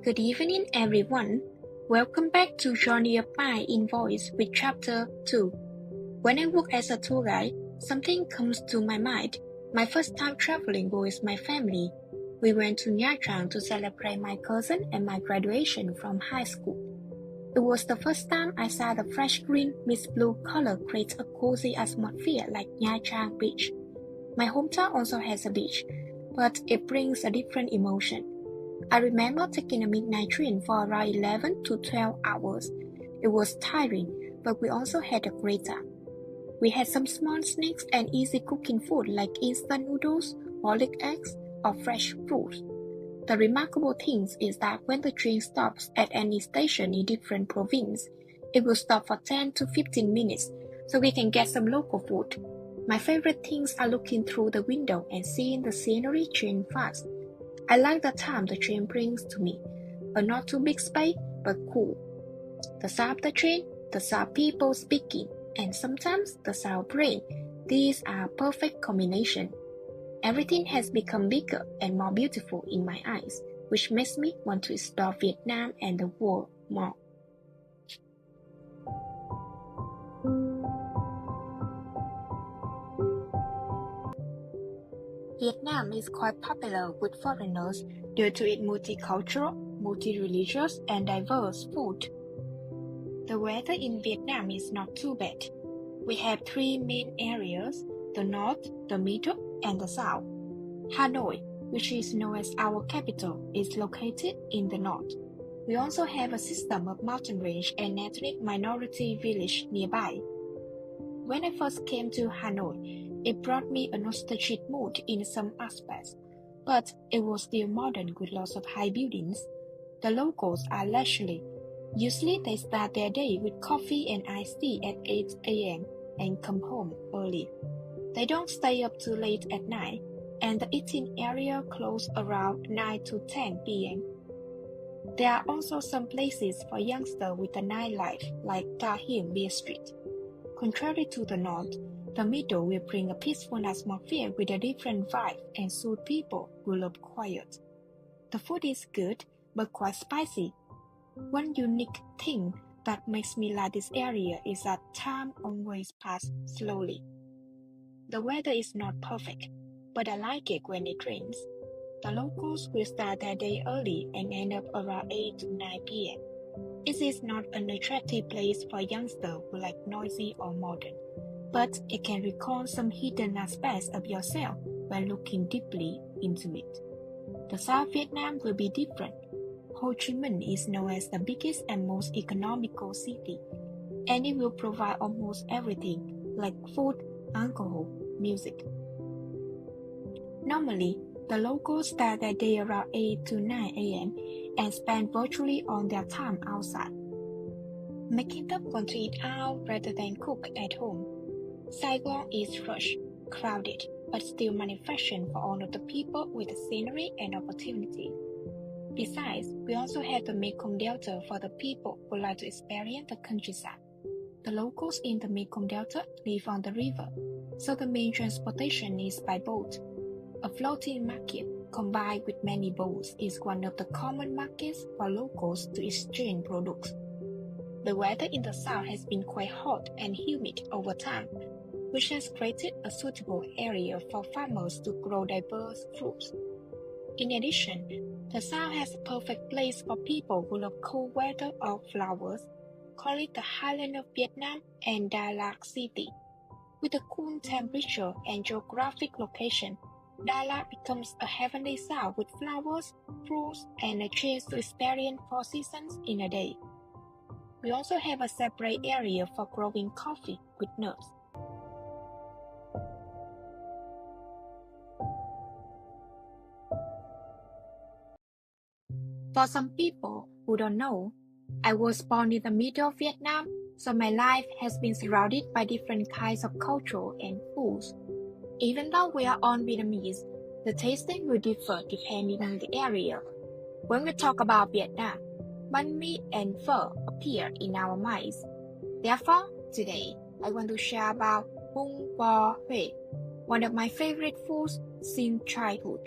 Good evening, everyone. Welcome back to Journey of Mai in Voice with Chapter 2. When I work as a tour guide, something comes to my mind. My first time traveling was with my family. We went to Nha Trang to celebrate my cousin and my graduation from high school. It was the first time I saw the fresh green mist blue color create a cozy atmosphere like Nha Trang beach. My hometown also has a beach, but it brings a different emotion. I remember taking a midnight train for around 11 to 12 hours. It was tiring, but we also had a great time. We had some small snacks and easy cooking food like instant noodles, boiled eggs, or fresh fruits. The remarkable thing is that when the train stops at any station in different province, it will stop for 10 to 15 minutes so we can get some local food. My favorite things are looking through the window and seeing the scenery change fast. I like the time the train brings to me, a not too big space, but cool. The sound of the train, the sound of people speaking, and sometimes the sound of rain. These are a perfect combination. Everything has become bigger and more beautiful in my eyes, which makes me want to explore Vietnam and the world more. Vietnam is quite popular with foreigners due to its multicultural, multi-religious, and diverse food. The weather in Vietnam is not too bad. We have three main areas: the north, the middle, and the south. Hanoi, which is known as our capital, is located in the north. We also have a system of mountain range and ethnic minority village nearby. When I first came to Hanoi, it brought me a nostalgic mood in some aspects, but it was still modern with lots of high buildings. The locals are leisurely. Usually they start their day with coffee and iced tea at 8 a.m. and come home early. They don't stay up too late at night, and the eating area closes around 9 to 10 p.m. There are also some places for youngsters with a nightlife like Ta Hien Beer Street. Contrary to the north, the middle will bring a peaceful atmosphere with a different vibe and suit people who love quiet. The food is good, but quite spicy. One unique thing that makes me like this area is that time always passes slowly. The weather is not perfect, but I like it when it rains. The locals will start their day early and end up around 8 to 9 p.m. It is not an attractive place for youngsters who like noisy or modern, but it can recall some hidden aspects of yourself when looking deeply into it. The South Vietnam will be different. Ho Chi Minh is known as the biggest and most economical city, and it will provide almost everything like food, alcohol, music. Normally, the locals start their day around 8 to 9 a.m. and spend virtually all their time outside, making them want to eat out rather than cook at home. Saigon is rushed, crowded, but still manufacturing for all of the people with the scenery and opportunity. Besides, we also have the Mekong Delta for the people who like to experience the countryside. The locals in the Mekong Delta live on the river, so the main transportation is by boat. A floating market combined with many boats is one of the common markets for locals to exchange products. The weather in the south has been quite hot and humid over time, which has created a suitable area for farmers to grow diverse fruits. In addition, the south has a perfect place for people who love cold weather or flowers, call it the Highland of Vietnam and Đà Lạt City. With a cool temperature and geographic location, Đà Lạt becomes a heavenly south with flowers, fruits, and a chance to experience 4 seasons in a day. We also have a separate area for growing coffee with nuts. For some people who don't know, I was born in the middle of Vietnam, so my life has been surrounded by different kinds of culture and foods. Even though we are all Vietnamese, the tasting will differ depending on the area. When we talk about Vietnam, banh mi and pho appear in our minds. Therefore, today, I want to share about bún bò Huế, one of my favorite foods since childhood.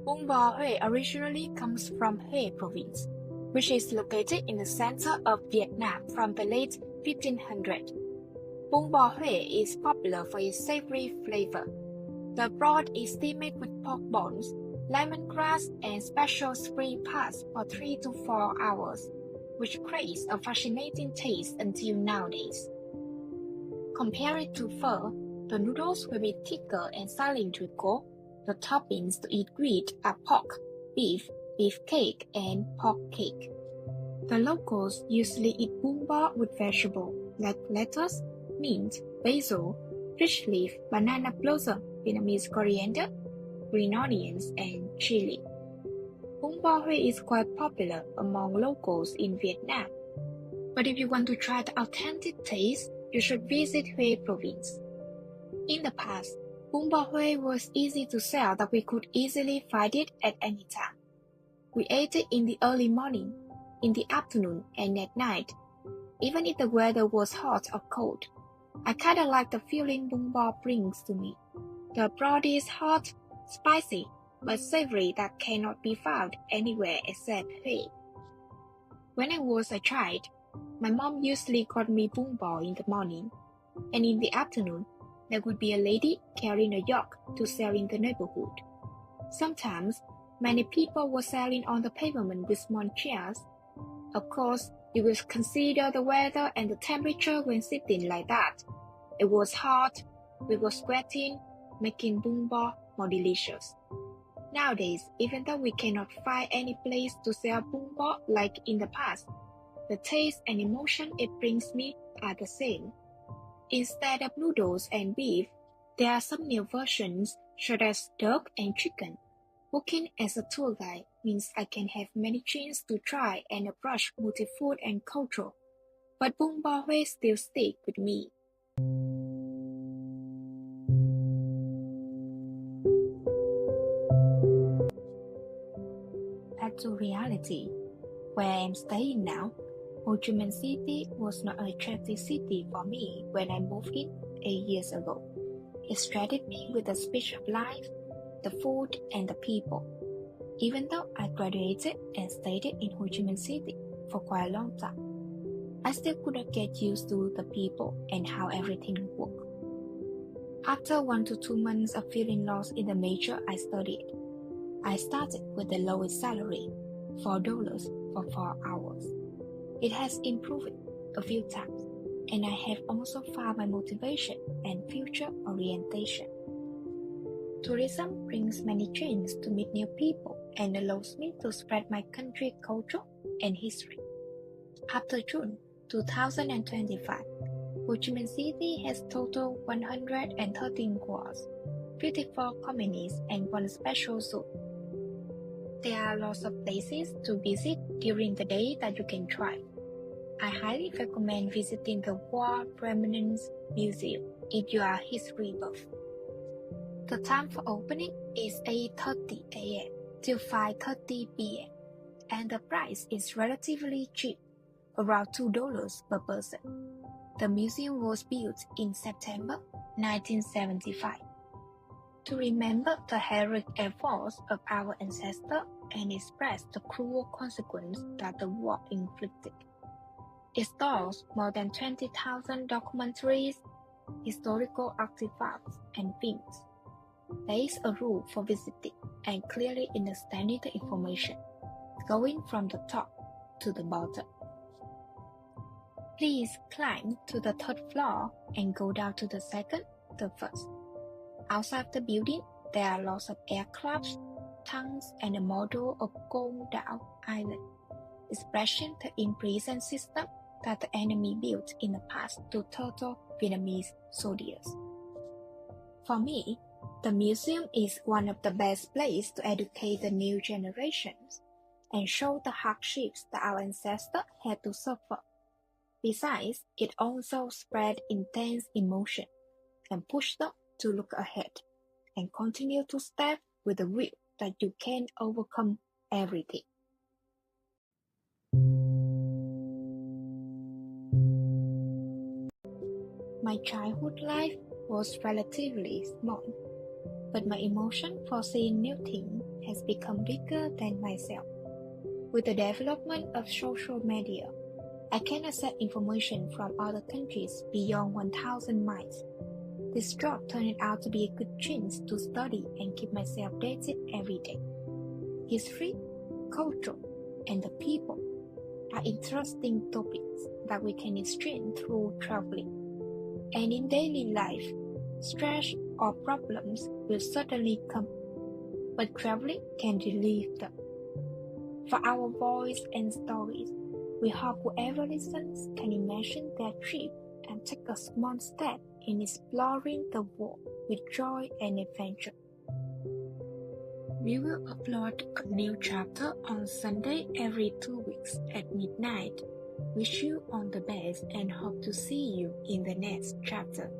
Bún bò Huế originally comes from Huế province, which is located in the center of Vietnam from the late 1500s. Bún bò Huế is popular for its savory flavor. The broth is steamed with pork bones, lemongrass, and special spring paste for 3 to 4 hours, which creates a fascinating taste until nowadays. Compared to pho, the noodles will be thicker and cylindrical. The toppings to eat with are pork, beef cake, and pork cake. The locals usually eat bún bò with vegetables like lettuce, mint, basil, fish leaf, banana blossom, Vietnamese coriander, green onions, and chili. Bún bò Huế is quite popular among locals in Vietnam. But if you want to try the authentic taste, you should visit Huế province. In the past, bún bò Huế was easy to sell that we could easily find it at any time. We ate it in the early morning, in the afternoon, and at night, even if the weather was hot or cold. I kinda like the feeling bún bò brings to me. The broth is hot, spicy, but savory that cannot be found anywhere except Huế. When I was a child, my mom usually got me bún bò in the morning, and in the afternoon, there would be a lady carrying a yoke to sell in the neighborhood. Sometimes, many people were selling on the pavement with small chairs. Of course, you will consider the weather and the temperature when sitting like that. It was hot, we were sweating, making bún bò more delicious. Nowadays, even though we cannot find any place to sell bún bò like in the past, the taste and emotion it brings me are the same. Instead of noodles and beef, there are some new versions such as duck and chicken. Working as a tour guide means I can have many chances to try and approach multi-food and culture, but bún bò Huế still stick with me. Back to reality, where I'm staying now, Ho Chi Minh City was not an attractive city for me when I moved in 8 years ago. It attracted me with the speed of life, the food, and the people. Even though I graduated and stayed in Ho Chi Minh City for quite a long time, I still couldn't get used to the people and how everything worked. After 1 to 2 months of feeling lost in the major I studied, I started with the lowest salary, $4 for 4 hours. It has improved a few times, and I have also found my motivation and future orientation. Tourism brings many chances to meet new people and allows me to spread my country culture and history. After June 2025, Ho Chi Minh City has total 113 wards, 54 communities, and 1 special zone. There are lots of places to visit during the day that you can try. I highly recommend visiting the War Remnants Museum if you are a history buff. The time for opening is 8:30 a.m. till 5:30 p.m. and the price is relatively cheap, around $2 per person. The museum was built in September 1975 to remember the heroic efforts of our ancestors and express the cruel consequences that the war inflicted. It stores more than 20,000 documentaries, historical artifacts, and films. There is a rule for visiting and clearly understanding the information, going from the top to the bottom. Please climb to the 3rd floor and go down to the 2nd, the 1st. Outside the building, there are lots of aircrafts, tanks, and a model of Con Đảo Island, expressing the imprison system that the enemy built in the past to torture Vietnamese soldiers. For me, the museum is one of the best places to educate the new generations and show the hardships that our ancestors had to suffer. Besides, it also spread intense emotion and pushed them to look ahead and continue to step with the will that you can overcome everything. My childhood life was relatively small, but my emotion for seeing new things has become bigger than myself. With the development of social media, I can access information from other countries beyond 1,000 miles. This job turned out to be a good chance to study and keep myself updated every day. History, culture, and the people are interesting topics that we can exchange through traveling. And in daily life, stress or problems will certainly come, but traveling can relieve them. For our voice and stories, we hope whoever listens can imagine their trip and take a small step in exploring the world with joy and adventure. We will upload a new chapter on Sunday every 2 weeks at midnight. Wish you all the best and hope to see you in the next chapter.